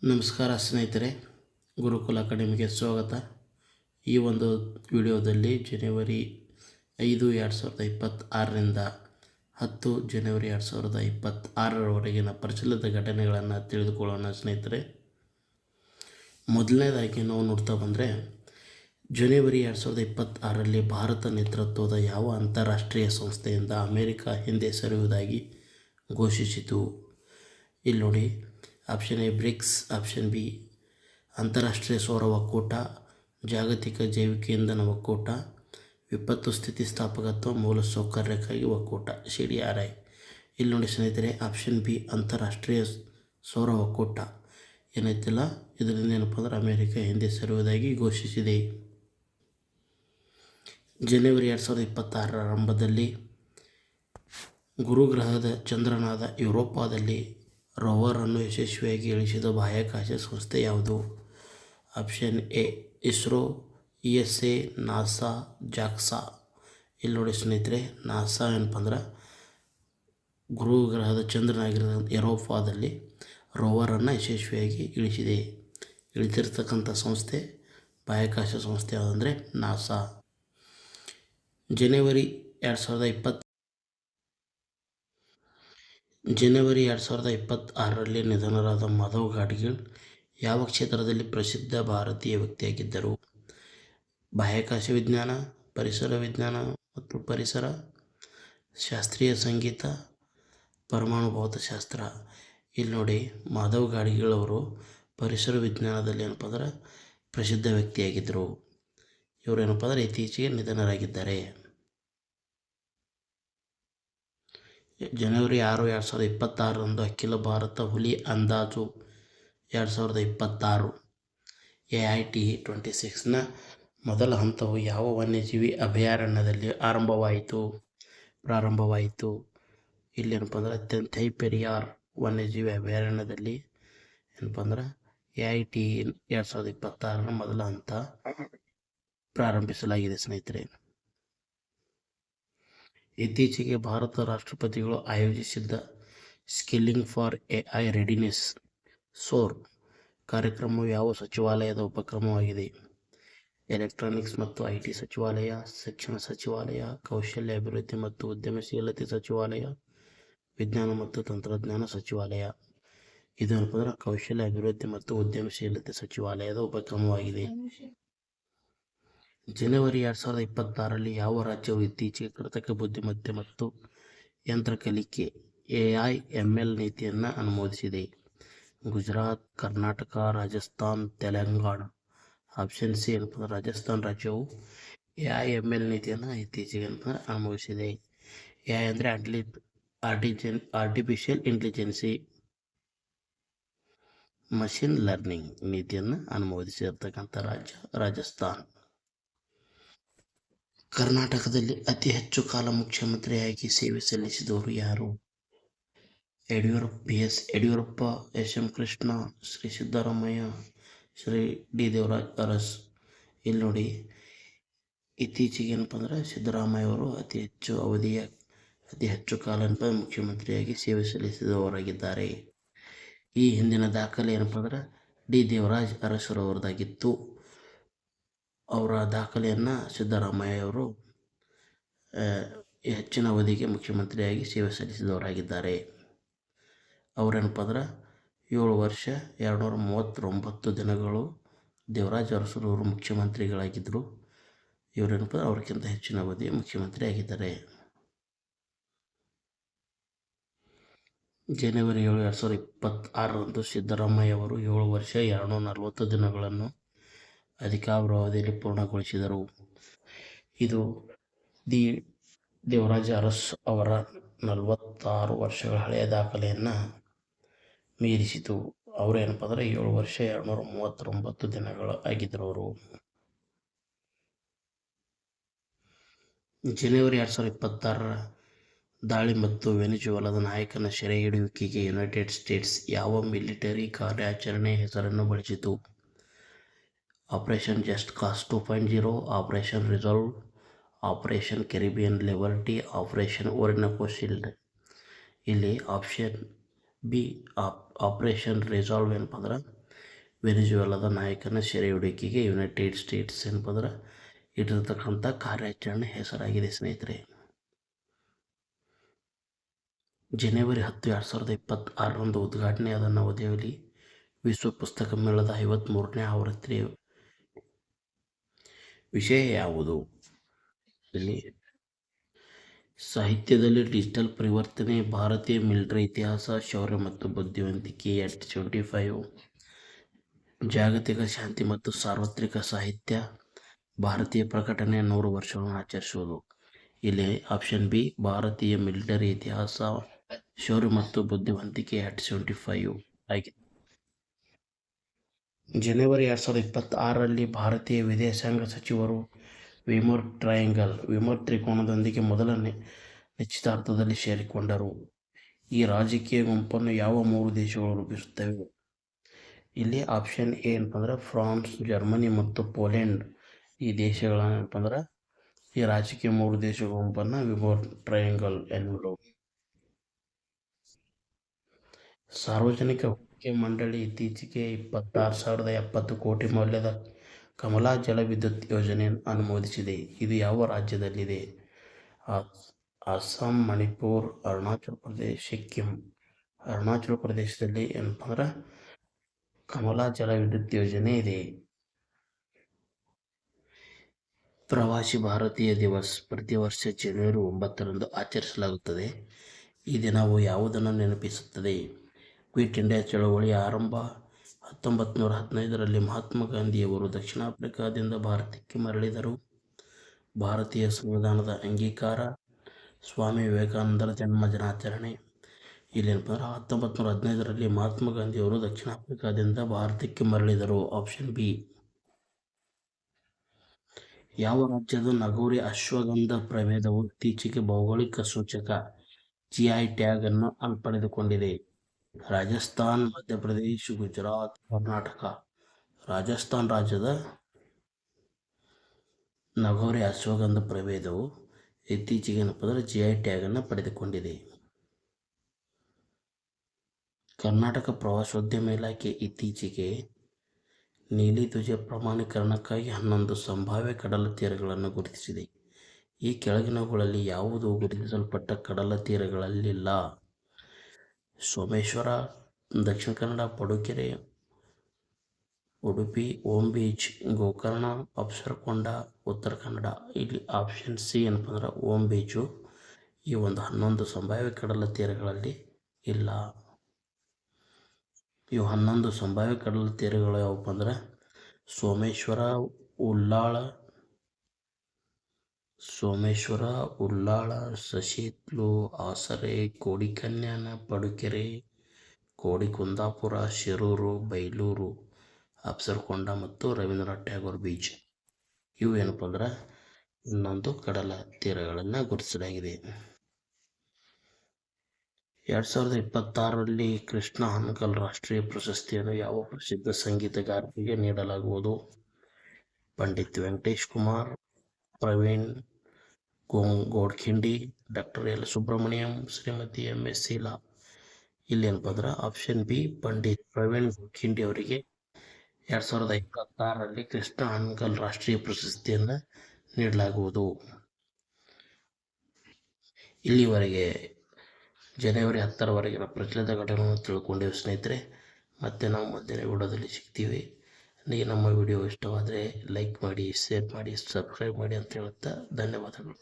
ನಮಸ್ಕಾರ ಸ್ನೇಹಿತರೆ, ಗುರುಕುಲ ಅಕಾಡೆಮಿಗೆ ಸ್ವಾಗತ. ಈ ಒಂದು ವಿಡಿಯೋದಲ್ಲಿ ಜನವರಿ 5, 2026ರಿಂದ 10 ಜನವರಿ 2026ರವರೆಗಿನ ಪ್ರಚಲಿತ ಘಟನೆಗಳನ್ನು ತಿಳಿದುಕೊಳ್ಳೋಣ ಸ್ನೇಹಿತರೆ. ಮೊದಲನೇದಾಗಿ ನಾವು ನೋಡ್ತಾ ಬಂದರೆ, ಜನವರಿ 2026ರಲ್ಲಿ ಭಾರತ ನೇತೃತ್ವದ ಯಾವ ಅಂತಾರಾಷ್ಟ್ರೀಯ ಸಂಸ್ಥೆಯಿಂದ ಅಮೆರಿಕ ಹಿಂದೆ ಸರಿಯುವುದಾಗಿ ಘೋಷಿಸಿತು? ಇಲ್ಲಿ ನೋಡಿ, option A BRICS, option B ಅಂತಾರಾಷ್ಟ್ರೀಯ ಸೌರ ಒಕ್ಕೂಟ, ಜಾಗತಿಕ ಜೈವಿಕ ಇಂಧನ ಒಕ್ಕೂಟ, ವಿಪತ್ತು ಸ್ಥಿತಿಸ್ಥಾಪಕತ್ವ ಮೂಲಸೌಕರ್ಯಕ್ಕಾಗಿ ಒಕ್ಕೂಟ CDRI. ಇಲ್ಲಿ ನೋಡಿ ಸ್ನೇಹಿತರೆ, ಆಪ್ಷನ್ ಬಿ ಅಂತಾರಾಷ್ಟ್ರೀಯ ಸೌರ ಒಕ್ಕೂಟ ಏನೈತಿಲ್ಲ, ಇದರಿಂದ ಏನಪ್ಪ ಅಂದ್ರೆ ಅಮೆರಿಕ ಹಿಂದೆ ಸರಿಯುವುದಾಗಿ ಘೋಷಿಸಿದೆ. ಜನವರಿ 2026ರ ಆರಂಭದಲ್ಲಿ ಗುರುಗ್ರಹದ ಚಂದ್ರನಾದ ಯುರೋಪಾದಲ್ಲಿ ರೋವರನ್ನು ಯಶಸ್ವಿಯಾಗಿ ಇಳಿಸಿದ ಬಾಹ್ಯಾಕಾಶ ಸಂಸ್ಥೆ ಯಾವುದು? Option A ISRO, ESA, NASA, ಜಾಕ್ಸಾ. ಇಲ್ಲಿ ನೋಡಿ ಸ್ನೇಹಿತರೆ, ನಾಸಾ ಏನಪ್ಪ ಅಂದ್ರೆ ಗುರುಗ್ರಹದ ಚಂದ್ರನಾಗಿರೋ ಯುರೋಪಾದಲ್ಲಿ ರೋವರನ್ನು ಯಶಸ್ವಿಯಾಗಿ ಇಳಿತಿರ್ತಕ್ಕಂಥ ಸಂಸ್ಥೆ ಬಾಹ್ಯಾಕಾಶ ಸಂಸ್ಥೆ ಯಾವುದಂದರೆ ನಾಸಾ. ಜನವರಿ 2026ರಲ್ಲಿ ನಿಧನರಾದ ಮಾಧವ್ ಗಾಡ್ಗೀಳ್ ಯಾವ ಕ್ಷೇತ್ರದಲ್ಲಿ ಪ್ರಸಿದ್ಧ ಭಾರತೀಯ ವ್ಯಕ್ತಿಯಾಗಿದ್ದರು? ಬಾಹ್ಯಾಕಾಶ ವಿಜ್ಞಾನ, ಪರಿಸರ ವಿಜ್ಞಾನ ಮತ್ತು ಪರಿಸರ, ಶಾಸ್ತ್ರೀಯ ಸಂಗೀತ, ಪರಮಾಣು ಭೌತಶಾಸ್ತ್ರ. ಇಲ್ಲಿ ನೋಡಿ, ಮಾಧವ್ ಗಾಡ್ಗೀಳ್ ಅವರು ಪರಿಸರ ವಿಜ್ಞಾನದಲ್ಲಿ ಏನಪ್ಪ ಅಂದ್ರೆ ಪ್ರಸಿದ್ಧ ವ್ಯಕ್ತಿಯಾಗಿದ್ದರು. ಇವರು ಏನಪ್ಪ ಅಂದ್ರೆ ಇತ್ತೀಚೆಗೆ ನಿಧನರಾಗಿದ್ದಾರೆ. ಜನವರಿ 6, 2026ರಂದು ಅಖಿಲ ಭಾರತ ಹುಲಿ ಅಂದಾಜು 2026 AIT26ನ ಮೊದಲ ಹಂತವು ಯಾವ ವನ್ಯಜೀವಿ ಅಭಯಾರಣ್ಯದಲ್ಲಿ ಪ್ರಾರಂಭವಾಯಿತು? ಇಲ್ಲಿ ಏನಪ್ಪ ಅಂದ್ರೆ ಥೈಪೆರಿಯಾರ್ ವನ್ಯಜೀವಿ ಅಭಯಾರಣ್ಯದಲ್ಲಿ ಏನಪ್ಪ ಅಂದ್ರೆ AIT 2026ರ ಮೊದಲ ಹಂತ ಪ್ರಾರಂಭಿಸಲಾಗಿದೆ ಸ್ನೇಹಿತರೆ. ಇತ್ತೀಚೆಗೆ ಭಾರತ ರಾಷ್ಟ್ರಪತಿಗಳು ಆಯೋಜಿಸಿದ್ದ skilling for AI readiness SOAR ಕಾರ್ಯಕ್ರಮವು ಯಾವ ಸಚಿವಾಲಯದ ಉಪಕ್ರಮವಾಗಿದೆ? ಎಲೆಕ್ಟ್ರಾನಿಕ್ಸ್ ಮತ್ತು IT ಸಚಿವಾಲಯ, ಶಿಕ್ಷಣ ಸಚಿವಾಲಯ, ಕೌಶಲ್ಯ ಅಭಿವೃದ್ಧಿ ಮತ್ತು ಉದ್ಯಮಶೀಲತೆ ಸಚಿವಾಲಯ, ವಿಜ್ಞಾನ ಮತ್ತು ತಂತ್ರಜ್ಞಾನ ಸಚಿವಾಲಯ. ಇದು ಏನಪ್ಪ ಅಂದ್ರೆ ಕೌಶಲ್ಯ ಅಭಿವೃದ್ಧಿ ಮತ್ತು ಉದ್ಯಮಶೀಲತೆ ಸಚಿವಾಲಯದ ಉಪಕ್ರಮವಾಗಿದೆ. ಜನವರಿ 2026ರಲ್ಲಿ ಯಾವ ರಾಜ್ಯವು ಇತ್ತೀಚೆಗೆ ಕೃತಕ ಬುದ್ಧಿಮತ್ತೆ ಮತ್ತು ಯಂತ್ರ ಕಲಿಕೆ AI/ML ನೀತಿಯನ್ನು ಅನುಮೋದಿಸಿದೆ? ಗುಜರಾತ್, ಕರ್ನಾಟಕ, ರಾಜಸ್ಥಾನ್, ತೆಲಂಗಾಣ. ಆಪ್ಷನ್ ಸಿ ಏನಪ್ಪ ಅಂದ್ರೆ ರಾಜಸ್ಥಾನ್ ರಾಜ್ಯವು AI/ML ನೀತಿಯನ್ನು ಇತ್ತೀಚೆಗೆ ಅನುಮೋದಿಸಿದೆ. AI ಅಂದರೆ ಆರ್ಟಿಫಿಷಿಯಲ್ ಇಂಟೆಲಿಜೆನ್ಸಿ ಮಷಿನ್ ಲರ್ನಿಂಗ್ ನೀತಿಯನ್ನು ಅನುಮೋದಿಸಿರ್ತಕ್ಕಂಥ ರಾಜ್ಯ ರಾಜಸ್ಥಾನ್. ಕರ್ನಾಟಕದಲ್ಲಿ ಅತಿ ಹೆಚ್ಚು ಕಾಲ ಮುಖ್ಯಮಂತ್ರಿಯಾಗಿ ಸೇವೆ ಸಲ್ಲಿಸಿದವರು ಯಾರು? BS Yediyurappa, SM Krishna, Shri Siddaramaiah, Shri D Devaraj Aras. ಇಲ್ಲಿ ನೋಡಿ, ಇತ್ತೀಚೆಗೆ ಏನಪ್ಪ ಅಂದ್ರೆ ಸಿದ್ದರಾಮಯ್ಯ ಅವರು ಅತಿ ಹೆಚ್ಚು ಕಾಲ ಮುಖ್ಯಮಂತ್ರಿಯಾಗಿ ಸೇವೆ ಸಲ್ಲಿಸಿದವರಾಗಿದ್ದಾರೆ. ಈ ಹಿಂದಿನ ದಾಖಲೆ ಏನಪ್ಪ ಅಂದ್ರೆ D ದೇವರಾಜ್ ಅರಸರವರದಾಗಿತ್ತು. ಅವರ ದಾಖಲೆಯನ್ನು ಸಿದ್ದರಾಮಯ್ಯ ಅವರು ಹೆಚ್ಚಿನ ಅವಧಿಗೆ ಮುಖ್ಯಮಂತ್ರಿಯಾಗಿ ಸೇವೆ ಸಲ್ಲಿಸಿದವರಾಗಿದ್ದಾರೆ. ಅವರೇನಪ್ಪ ಅಂದ್ರೆ 7 ವರ್ಷ 239 ದಿನಗಳು ದೇವರಾಜ್ ಅರಸರವರು ಮುಖ್ಯಮಂತ್ರಿಗಳಾಗಿದ್ದರು. ಇವರೇನಪ್ಪ ಅವ್ರಿಗಿಂತ ಹೆಚ್ಚಿನ ಅವಧಿ ಮುಖ್ಯಮಂತ್ರಿ ಆಗಿದ್ದಾರೆ. ಜನವರಿ 7, 2026ರಂದು ಸಿದ್ದರಾಮಯ್ಯ ಅವರು 7 ವರ್ಷ 240 ದಿನಗಳನ್ನು ಅಧಿಕಾರಾವಧಿಯಲ್ಲಿ ಪೂರ್ಣಗೊಳಿಸಿದರು. ಇದು D ದೇವರಾಜ್ ಅರಸ್ ಅವರ 46 ವರ್ಷಗಳ ಹಳೆಯ ದಾಖಲೆಯನ್ನು ಮೀರಿಸಿತು. ಅವರು ಏನಪ್ಪ ಅಂದ್ರೆ 7 ವರ್ಷ 239 ದಿನಗಳು ಆಗಿದ್ದರು ಅವರು. ಜನವರಿ 2026ರ ದಾಳಿ ಮತ್ತು ವೆನಿಜುವೆಲಾದ ನಾಯಕನ ಸೆರೆ ಹಿಡಿಯುವಿಕೆಗೆ ಯುನೈಟೆಡ್ ಸ್ಟೇಟ್ಸ್ ಯಾವ ಮಿಲಿಟರಿ ಕಾರ್ಯಾಚರಣೆಯ ಹೆಸರನ್ನು ಬಳಸಿತು? Operation just cause 2.0, operation resolve, operation Caribbean liberty, operation Orinoco shield. ಇಲ್ಲಿ ಆಪ್ಷನ್ ಬಿ ಆಪರೇಷನ್ ರಿಸಾಲ್ವ್ ಏನಪ್ಪ ಅಂದ್ರೆ ವೆನಿಜುವೆಲಾದ ನಾಯಕನ ಸೆರೆ ಹಿಡಿಯುವಿಕೆಗೆ ಯುನೈಟೆಡ್ ಸ್ಟೇಟ್ಸ್ ಏನಪ್ಪ ಇಟ್ಟಿರ್ತಕ್ಕಂಥ ಕಾರ್ಯಾಚರಣೆ ಹೆಸರಾಗಿದೆ ಸ್ನೇಹಿತರೆ. ಜನವರಿ 10, 2026ರಂದು ಉದ್ಘಾಟನೆಯಾದ ನವದೆಹಲಿ ವಿಶ್ವ ಪುಸ್ತಕ ಮೇಳದ 53ನೇ ಆವೃತ್ತಿಯ ವಿಷಯ ಯಾವುದು? ಇಲ್ಲಿ ಸಾಹಿತ್ಯದಲ್ಲಿ ಡಿಜಿಟಲ್ ಪರಿವರ್ತನೆ, ಭಾರತೀಯ ಮಿಲಿಟರಿ ಇತಿಹಾಸ, ಶೌರ್ಯ ಮತ್ತು ಬುದ್ಧಿವಂತಿಕೆ at 25, ಜಾಗತಿಕ ಶಾಂತಿ ಮತ್ತು ಸಾರ್ವತ್ರಿಕ ಸಾಹಿತ್ಯ, ಭಾರತೀಯ ಪ್ರಕಟಣೆ 100 ವರ್ಷಗಳನ್ನು ಆಚರಿಸುವುದು. ಇಲ್ಲಿ ಆಪ್ಷನ್ ಬಿ ಭಾರತೀಯ ಮಿಲಿಟರಿ ಇತಿಹಾಸ, ಶೌರ್ಯ ಮತ್ತು ಬುದ್ಧಿವಂತಿಕೆ at 75 ಆಗಿದೆ. ಜನವರಿ 2026ರಲ್ಲಿ ಭಾರತೀಯ ವಿದೇಶಾಂಗ ಸಚಿವರು ವಿಮರ್ ತ್ರಿಕೋನದೊಂದಿಗೆ ಮೊದಲ ನಿಶ್ಚಿತಾರ್ಥದಲ್ಲಿ ಸೇರಿಕೊಂಡರು. ಈ ರಾಜಕೀಯ ಗುಂಪನ್ನು ಯಾವ 3 ದೇಶಗಳು ರೂಪಿಸುತ್ತವೆ? ಇಲ್ಲಿ ಆಪ್ಷನ್ ಎ ಫ್ರಾನ್ಸ್, ಜರ್ಮನಿ ಮತ್ತು ಪೋಲೆಂಡ್ ಈ ದೇಶಗಳ ಈ ರಾಜಕೀಯ 3 ದೇಶಗಳ ಗುಂಪನ್ನು ವಿಮರ್ ಟ್ರಯಾಂಗಲ್ ಎನ್ನುವರು. ಸಾರ್ವಜನಿಕ ಹೂಡಿಕೆ ಮಂಡಳಿ ಇತ್ತೀಚೆಗೆ 26,070 ಕೋಟಿ ಮೌಲ್ಯದ ಕಮಲಾ ಜಲವಿದ್ಯುತ್ ಯೋಜನೆಯನ್ನು ಅನುಮೋದಿಸಿದೆ. ಇದು ಯಾವ ರಾಜ್ಯದಲ್ಲಿದೆ? ಅಸ್ಸಾಂ, ಮಣಿಪುರ, ಅರುಣಾಚಲ ಪ್ರದೇಶ, ಸಿಕ್ಕಿಂ. ಅರುಣಾಚಲ ಪ್ರದೇಶದಲ್ಲಿ ಕಮಲಾ ಜಲವಿದ್ಯುತ್ ಯೋಜನೆ ಇದೆ. ಪ್ರವಾಸಿ ಭಾರತೀಯ ದಿವಸ್ ಪ್ರತಿ ವರ್ಷ ಜನವರಿ 9ರಂದು ಆಚರಿಸಲಾಗುತ್ತದೆ. ಈ ದಿನವು ಯಾವುದನ್ನು ನೆನಪಿಸುತ್ತದೆ? ಕ್ವಿಟ್ ಇಂಡಿಯಾ ಚಳವಳಿಯ ಆರಂಭ, 1915ರಲ್ಲಿ ಮಹಾತ್ಮ ಗಾಂಧಿಯವರು ದಕ್ಷಿಣ ಆಫ್ರಿಕಾದಿಂದ ಭಾರತಕ್ಕೆ ಮರಳಿದರು, ಭಾರತೀಯ ಸಂವಿಧಾನದ ಅಂಗೀಕಾರ, ಸ್ವಾಮಿ ವಿವೇಕಾನಂದರ ಜನ್ಮ ದಿನಾಚರಣೆ. ಇಲ್ಲಿ 1915ರಲ್ಲಿ ಮಹಾತ್ಮ ಗಾಂಧಿಯವರು ದಕ್ಷಿಣ ಆಫ್ರಿಕಾದಿಂದ ಭಾರತಕ್ಕೆ ಮರಳಿದರು. Option B. ಯಾವ ರಾಜ್ಯದ ನಗೌರಿ ಅಶ್ವಗಂಧ ಪ್ರಭೇದವು ಇತ್ತೀಚೆಗೆ ಭೌಗೋಳಿಕ ಸೂಚಕ GI ಟ್ಯಾಗ್ ಅನ್ನು ಪಡೆದುಕೊಂಡಿದೆ? ರಾಜಸ್ಥಾನ್, ಮಧ್ಯಪ್ರದೇಶ, ಗುಜರಾತ್, ಕರ್ನಾಟಕ. ರಾಜಸ್ಥಾನ್ ರಾಜ್ಯದ ನಗೌರಿ ಅಶ್ವಗಂಧ ಪ್ರಭೇದವು ಇತ್ತೀಚೆಗೆ GI ಟ್ಯಾಗ್ ಅನ್ನು ಪಡೆದುಕೊಂಡಿದೆ. ಕರ್ನಾಟಕ ಪ್ರವಾಸೋದ್ಯಮ ಇಲಾಖೆ ಇತ್ತೀಚೆಗೆ ನೀಲಿ ಧ್ವಜ ಪ್ರಮಾಣೀಕರಣಕ್ಕಾಗಿ 11 ಸಂಭಾವ್ಯ ಕಡಲ ತೀರಗಳನ್ನು ಗುರುತಿಸಿದೆ. ಈ ಕೆಳಗಿನವುಗಳಲ್ಲಿ ಯಾವುದು ಗುರುತಿಸಲ್ಪಟ್ಟ ಕಡಲ ತೀರಗಳಲ್ಲಿಲ್ಲ? ಸೋಮೇಶ್ವರ, ದಕ್ಷಿಣ ಕನ್ನಡ, ಪಡುಕೆರೆ, ಉಡುಪಿ, ಓಂ ಬೀಚ್, ಗೋಕರ್ಣ, ಅಪ್ಸರಕೊಂಡ, ಉತ್ತರ ಕನ್ನಡ. ಇಲ್ಲಿ ಆಪ್ಷನ್ ಸಿ ಓಂ ಬೀಚು ಈ ಒಂದು 11 ಸಂಭಾವ್ಯ ಕಡಲ ತೀರಗಳಲ್ಲಿ ಇಲ್ಲ. ಇವು 11 ಸಂಭಾವ್ಯ ಕಡಲ ತೀರಗಳು ಯಾವಪ್ಪ ಸೋಮೇಶ್ವರ, ಉಳ್ಳಾಳ, ಸಶಿತ್ಲು, ಆಸರೆ, ಕೋಡಿಕನ್ಯಾನ, ಪಡುಕೆರೆ, ಕೋಡಿಕುಂದಾಪುರ, ಶಿರೂರು, ಬೈಲೂರು, ಅಪ್ಸರಕೊಂಡ ಮತ್ತು ರವೀಂದ್ರನಾಥ್ ಟ್ಯಾಗೋರ್ ಬೀಚ್. ಇವು 11 ಕಡಲ ತೀರಗಳನ್ನು ಗುರುತಿಸಲಾಗಿದೆ. 2026ರಲ್ಲಿ ಕೃಷ್ಣ ಹಾನಗಲ್ ರಾಷ್ಟ್ರೀಯ ಪ್ರಶಸ್ತಿಯನ್ನು ಯಾವ ಪ್ರಸಿದ್ಧ ಸಂಗೀತಗಾರರಿಗೆ ನೀಡಲಾಗುವುದು? Pandit Venkatesh Kumar, Praveen Godkhindi, doctor L Subramaniam, Shrimati MS Sheela. ಇಲ್ಲಿ ಆಪ್ಷನ್ ಬಿ ಪಂಡಿತ್ ಪ್ರವೀಣ್ ಗೋಡ್ಖಿಂಡಿ ಅವರಿಗೆ 2026ರಲ್ಲಿ ಕೃಷ್ಣ ಹಾನಗಲ್ ರಾಷ್ಟ್ರೀಯ ಪ್ರಶಸ್ತಿಯನ್ನು ನೀಡಲಾಗುವುದು. ಇಲ್ಲಿವರೆಗೆ ಜನವರಿ 10ರವರೆಗಿನ ಪ್ರಚಲಿತ ಘಟನೆಗಳನ್ನು ತಿಳ್ಕೊಂಡಿವಿ ಸ್ನೇಹಿತರೆ. ಮತ್ತೆ ನಾವು ಮುಂದಿನ ವಿಡಿಯೋದಲ್ಲಿ ಸಿಗ್ತೀವಿ. ನಮ್ಮ ವಿಡಿಯೋ ಇಷ್ಟವಾದರೆ ಲೈಕ್ ಮಾಡಿ, ಶೇರ್ ಮಾಡಿ, ಸಬ್ಸ್ಕ್ರೈಬ್ ಮಾಡಿ ಅಂತ ಹೇಳುತ್ತಾ ಧನ್ಯವಾದಗಳು.